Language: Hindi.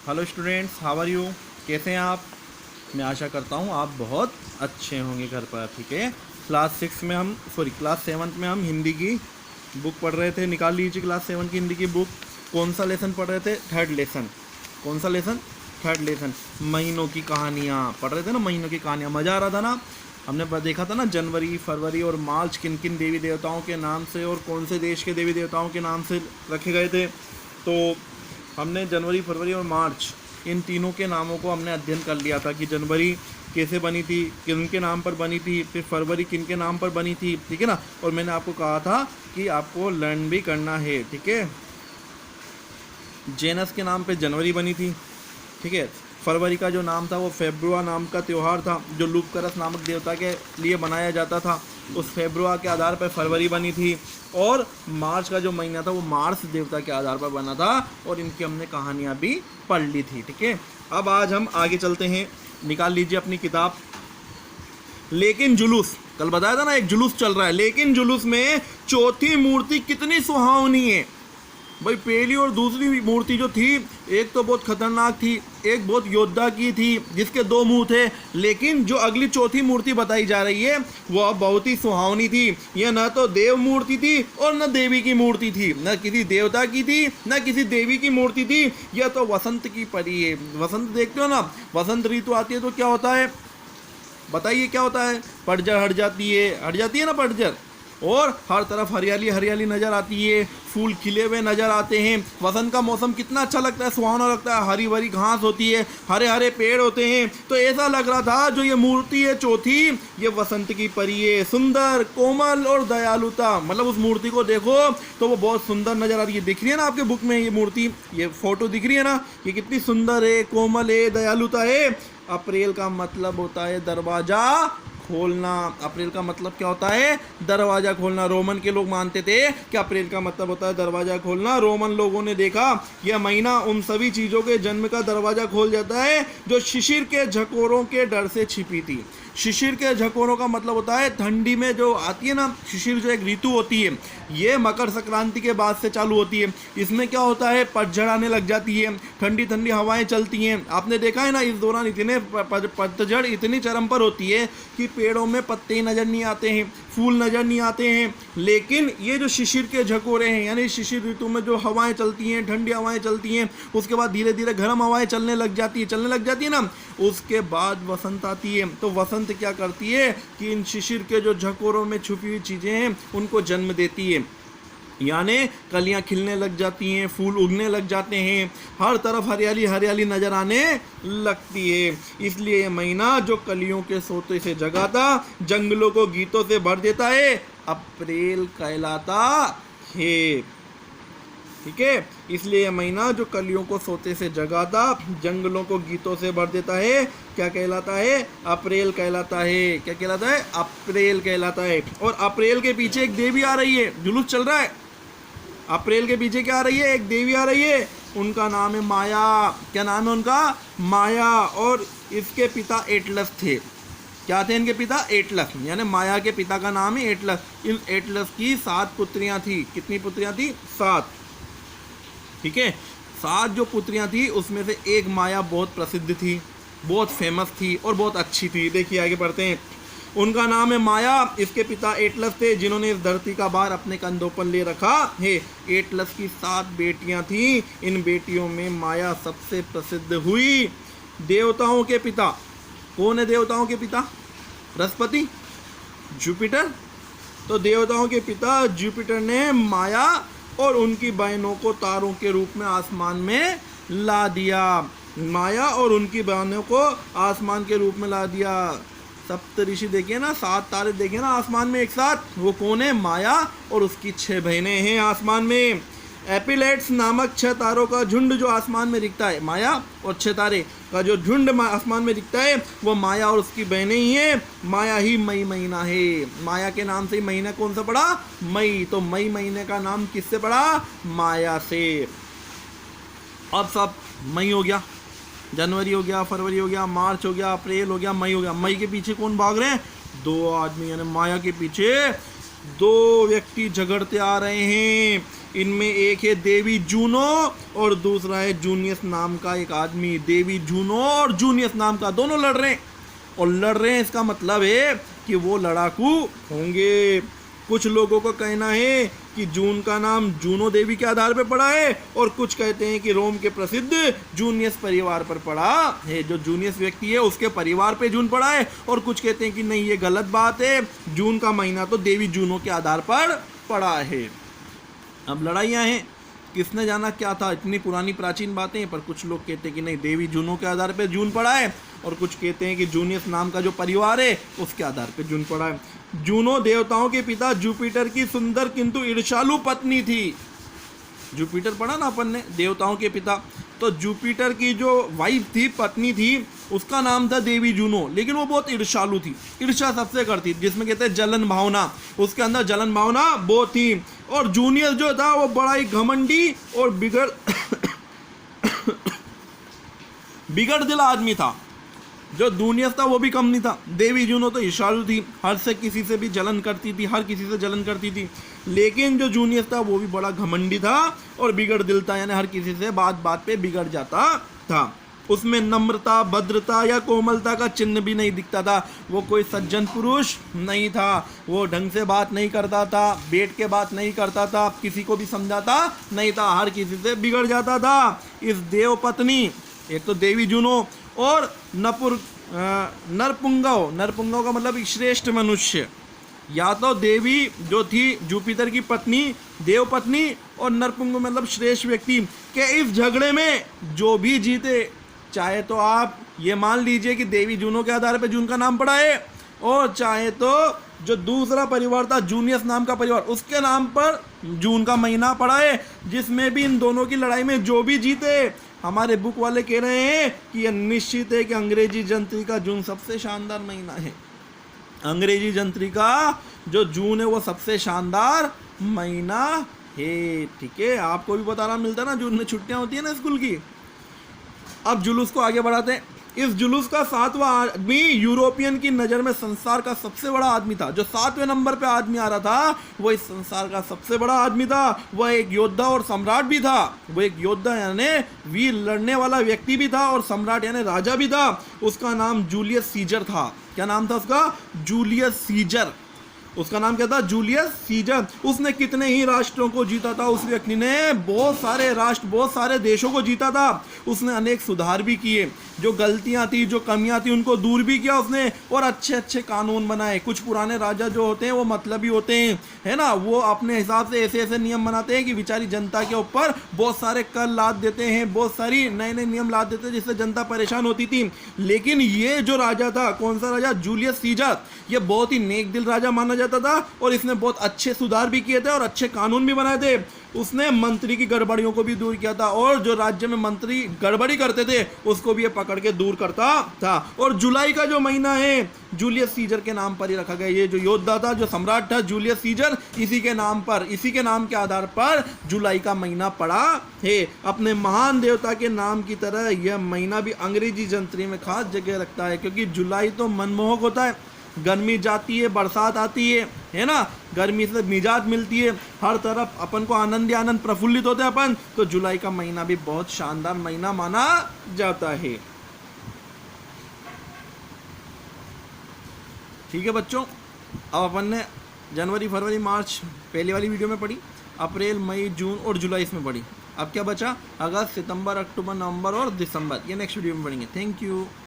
Hello students, how are you? कैसे हैं आप? मैं आशा करता हूँ आप बहुत अच्छे होंगे घर पर। ठीक है, क्लास सेवन्थ में हम हिंदी की बुक पढ़ रहे थे। निकाल लीजिए क्लास सेवन की हिंदी की बुक। कौन सा लेसन पढ़ रहे थे? Third lesson. कौन सा लेसन? Third lesson. महीनों की कहानियाँ पढ़ रहे थे ना, महीनों की कहानियाँ। मज़ा आ रहा था ना? हमने देखा था ना, जनवरी, फरवरी और मार्च किन किन देवी देवताओं के नाम से और कौन से देश के देवी देवताओं के नाम से रखे गए थे। तो हमने जनवरी, फरवरी और मार्च इन तीनों के नामों को हमने अध्ययन कर लिया था कि जनवरी कैसे बनी थी, किन के नाम पर बनी थी, फिर फरवरी किन के नाम पर बनी थी। ठीक है ना? और मैंने आपको कहा था कि आपको लर्न भी करना है। ठीक है, जेनस के नाम पे जनवरी बनी थी। ठीक है, फरवरी का जो नाम था वो फेब्रुआ नाम का त्यौहार था जो लूपकरस नामक देवता के लिए बनाया जाता था। उस फेब्रुआ के आधार पर फरवरी बनी थी। और मार्च का जो महीना था वो मार्स देवता के आधार पर बना था। और इनकी हमने कहानियाँ भी पढ़ ली थी। ठीक है, अब आज हम आगे चलते हैं। निकाल लीजिए अपनी किताब। लेकिन जुलूस, कल बताया था ना एक जुलूस चल रहा है। लेकिन जुलूस में चौथी मूर्ति कितनी सुहावनी है भाई। पहली और दूसरी मूर्ति जो थी, एक तो बहुत खतरनाक थी, एक बहुत योद्धा की थी जिसके दो मुंह थे। लेकिन जो अगली चौथी मूर्ति बताई जा रही है वह बहुत ही सुहावनी थी। यह न तो देव मूर्ति थी और न देवी की मूर्ति थी, न किसी देवता की थी न किसी देवी की मूर्ति थी। यह तो वसंत की परी है। वसंत देखते हो ना, वसंत ऋतु आती है तो क्या होता है बताइए? क्या होता है? पतझड़ हट जाती है ना पतझड़, और हर तरफ हरियाली हरियाली नज़र आती है, फूल खिले हुए नज़र आते हैं। वसंत का मौसम कितना अच्छा लगता है, सुहावना लगता है। हरी भरी घास होती है, हरे हरे पेड़ होते हैं। तो ऐसा लग रहा था जो ये मूर्ति है चौथी, ये वसंत की परी है। सुंदर, कोमल और दयालुता, मतलब उस मूर्ति को देखो तो वो बहुत सुंदर नज़र आ रही है। दिख रही है ना आपके बुक में ये मूर्ति, ये फोटो दिख रही है ना? ये कितनी सुंदर है, कोमल है, दयालुता है। अप्रैल का मतलब होता है दरवाज़ा खोलना। अप्रैल का मतलब क्या होता है? दरवाज़ा खोलना। रोमन के लोग मानते थे कि अप्रैल का मतलब होता है दरवाज़ा खोलना। रोमन लोगों ने देखा यह महीना उन सभी चीज़ों के जन्म का दरवाज़ा खोल जाता है जो शिशिर के झकोरों के डर से छिपी थी। शिशिर के झकोरों का मतलब होता है ठंडी में जो आती है ना, शिशिर जो एक ऋतु होती है, ये मकर संक्रांति के बाद से चालू होती है। इसमें क्या होता है? पतझड़ आने लग जाती है, ठंडी ठंडी हवाएं चलती हैं। आपने देखा है ना, इस दौरान इतने पतझड़ इतनी चरम पर होती है कि पेड़ों में पत्ते नज़र नहीं आते हैं, फूल नज़र नहीं आते हैं। लेकिन ये जो शिशिर के झकोरे हैं, यानी शिशिर ऋतु में जो हवाएं चलती हैं, ठंडी हवाएं चलती हैं, उसके बाद धीरे धीरे गर्म हवाएं चलने लग जाती है ना, उसके बाद वसंत आती है। तो वसंत क्या करती है कि इन शिशिर के जो झकोरों में छुपी हुई चीज़ें हैं उनको जन्म देती है। यानी कलियां खिलने लग जाती हैं, फूल उगने लग जाते हैं, हर तरफ हरियाली हरियाली नजर आने लगती है। इसलिए ये महीना जो कलियों के सोते से जगाता, जंगलों को गीतों से भर देता है, अप्रैल कहलाता है। ठीक है, इसलिए यह महीना जो कलियों को सोते से जगाता, जंगलों को गीतों से भर देता है, क्या कहलाता है? अप्रैल कहलाता है। क्या कहलाता है? अप्रैल कहलाता है। और अप्रैल के पीछे एक देवी आ रही है, जुलूस चल रहा है। अप्रैल के पीछे क्या आ रही है? एक देवी आ रही है, उनका नाम है माया। क्या नाम है उनका? माया। और इसके पिता एटलस थे। क्या थे इनके पिता? एटलस। यानी माया के पिता का नाम है एटलस। इन एटलस की 7 पुत्रियां थी। कितनी पुत्रियां थी? 7। ठीक है, 7 जो पुत्रियां थी उसमें से एक माया बहुत प्रसिद्ध थी, बहुत फेमस थी और बहुत अच्छी थी। देखिए आगे बढ़ते हैं। उनका नाम है माया। इसके पिता एटलस थे जिन्होंने इस धरती का भार अपने कंधों पर ले रखा है। एटलस की 7 बेटियां थीं। इन बेटियों में माया सबसे प्रसिद्ध हुई। देवताओं के पिता कौन है? देवताओं के पिता बृहस्पति, जुपिटर। तो देवताओं के पिता जुपिटर ने माया और उनकी बहनों को तारों के रूप में आसमान में ला दिया। माया और उनकी बहनों को आसमान के रूप में ला दिया। सप्त ऋषि देखिए ना, 7 तारे देखिए ना आसमान में एक साथ। वो कौन है? माया और उसकी 6 बहनें हैं आसमान में। एपिलेट्स नामक 6 तारों का झुंड जो आसमान में दिखता है, माया और 6 तारे का जो झुंड आसमान में दिखता है, वो माया और उसकी बहनें ही हैं। माया ही मई महीना है। माया के नाम से ही महीना कौन सा पड़ा? मई। तो मई महीने का नाम किससे पड़ा? माया से। अब सब मई हो गया, जनवरी हो गया, फरवरी हो गया, मार्च हो गया, अप्रैल हो गया, मई हो गया। मई के पीछे कौन भाग रहे हैं? 2 आदमी, यानी माया के पीछे 2 व्यक्ति झगड़ते आ रहे हैं इनमें एक है देवी जूनो और दूसरा है जूनियस नाम का एक आदमी। देवी जूनो और जूनियस नाम का दोनों लड़ रहे हैं, और लड़ रहे हैं इसका मतलब है कि वो लड़ाकू होंगे। कुछ लोगों का कहना है कि जून का नाम जूनो देवी के आधार पर पड़ा है, और कुछ कहते हैं कि रोम के प्रसिद्ध जूनियस परिवार पर पड़ा है। जो जूनियस व्यक्ति है उसके परिवार पे जून पड़ा है, और कुछ कहते हैं कि नहीं ये गलत बात है, जून का महीना तो देवी जूनो के आधार पर पड़ा है। अब लड़ाइयाँ हैं, किसने जाना क्या था, इतनी पुरानी प्राचीन बातें, पर कुछ लोग कहते हैं कि नहीं देवी जूनो के आधार पर जून पड़ा है, और कुछ कहते हैं कि जूनियस नाम का जो परिवार है उसके आधार पर जून पड़ा है। जूनो देवताओं के पिता जुपिटर की सुंदर किंतु ईर्ष्यालु पत्नी थी। जुपिटर पढ़ा ना अपन ने, देवताओं के पिता, तो जुपिटर की जो वाइफ थी, पत्नी थी, उसका नाम था देवी जूनो, लेकिन वो बहुत ईर्ष्यालु थी। ईर्ष्या सबसे करती, जिसमें कहते हैं जलन भावना, उसके अंदर जलन भावना बहुत थी। और जूनियर जो था वो बड़ा ही घमंडी और बिगड़ दिल आदमी था। जो जूनियर था वो भी कम नहीं था। देवी जूनो तो ईर्ष्यालु थी, हर से किसी से भी जलन करती थी, हर किसी से जलन करती थी। लेकिन जो जूनियर था वो भी बड़ा घमंडी था और बिगड़ दिल था, यानी हर किसी से बात बात पे बिगड़ जाता था। उसमें नम्रता, भद्रता या कोमलता का चिन्ह भी नहीं दिखता था। वो कोई सज्जन पुरुष नहीं था, वो ढंग से बात नहीं करता था, बैठ के बात नहीं करता था, किसी को भी समझाता नहीं था, हर किसी से बिगड़ जाता था। इस देव पत्नी, एक तो देवी जूनो और नरपुंगव का मतलब श्रेष्ठ मनुष्य, या तो देवी जो थी जुपिटर की पत्नी, देव पत्नी, और नरपुंग मतलब श्रेष्ठ व्यक्ति के इस झगड़े में जो भी जीते, चाहे तो आप ये मान लीजिए कि देवी जूनो के आधार पर जून का नाम पड़ा है, और चाहे तो जो दूसरा परिवार था जूनियस नाम का परिवार, उसके नाम पर जून का महीना पड़ा है। जिसमें भी इन दोनों की लड़ाई में जो भी जीते, हमारे बुक वाले कह रहे हैं कि यह निश्चित है कि अंग्रेजी जंत्री का जून सबसे शानदार महीना है। अंग्रेजी जंत्री का जो जून है वो सबसे शानदार महीना है। ठीक है, आपको भी बताना मिलता है ना, जून में छुट्टियां होती है ना स्कूल की। अब जुलूस को आगे बढ़ाते हैं। इस जुलूस का 7वां आदमी यूरोपियन की नज़र में संसार का सबसे बड़ा आदमी था। जो 7वें नंबर पे आदमी आ रहा था वो इस संसार का सबसे बड़ा आदमी था। वह एक योद्धा और सम्राट भी था। वो एक योद्धा यानी वीर लड़ने वाला व्यक्ति भी था, और सम्राट यानी राजा भी था। उसका नाम जूलियस सीजर था। क्या नाम था उसका? Julius Caesar. उसका नाम क्या था? Julius Caesar. उसने कितने ही राष्ट्रों को जीता था। उस व्यक्ति ने बहुत सारे राष्ट्र, बहुत सारे देशों को जीता था। उसने अनेक सुधार भी किए, जो गलतियां थी, जो कमियां थी, उनको दूर भी किया उसने, और अच्छे अच्छे कानून बनाए। कुछ पुराने राजा जो होते हैं वो मतलबी होते हैं, है ना, वो अपने हिसाब से ऐसे ऐसे नियम बनाते हैं कि बेचारी जनता के ऊपर बहुत सारे कर लाद देते हैं, बहुत सारी नए नए नियम लाद देते हैं, जिससे जनता परेशान होती थी। लेकिन ये जो राजा था, कौन सा राजा? Julius Caesar. ये बहुत ही नेक दिल राजा माना जाता था, और इसने बहुत अच्छे सुधार भी किए थे और अच्छे कानून भी बनाए थे। उसने मंत्री की गड़बड़ियों को भी दूर किया था, और जो राज्य में मंत्री गड़बड़ी करते थे उसको भी ये पकड़ के दूर करता था। और जुलाई का जो महीना है जूलियस सीजर के नाम पर ही रखा गया। ये जो योद्धा था, जो सम्राट था जूलियस सीजर, इसी के नाम पर, इसी के नाम के आधार पर जुलाई का महीना पड़ा है। अपने महान देवता के नाम की तरह यह महीना भी अंग्रेजी जंत्री में खास जगह रखता है, क्योंकि जुलाई तो मनमोहक होता है। गर्मी जाती है, बरसात आती है ना, गर्मी से निजात मिलती है, हर तरफ अपन को आनंद ही आनंद, प्रफुल्लित होते हैं अपन। तो जुलाई का महीना भी बहुत शानदार महीना माना जाता है। ठीक है बच्चों, अब अपन ने जनवरी, फरवरी, मार्च पहले वाली वीडियो में पढ़ी, अप्रैल, मई, जून और जुलाई इसमें पढ़ी। अब क्या बचा? अगस्त, सितंबर, अक्टूबर, नवंबर और दिसंबर, ये नेक्स्ट वीडियो में पढ़ेंगे। Thank you.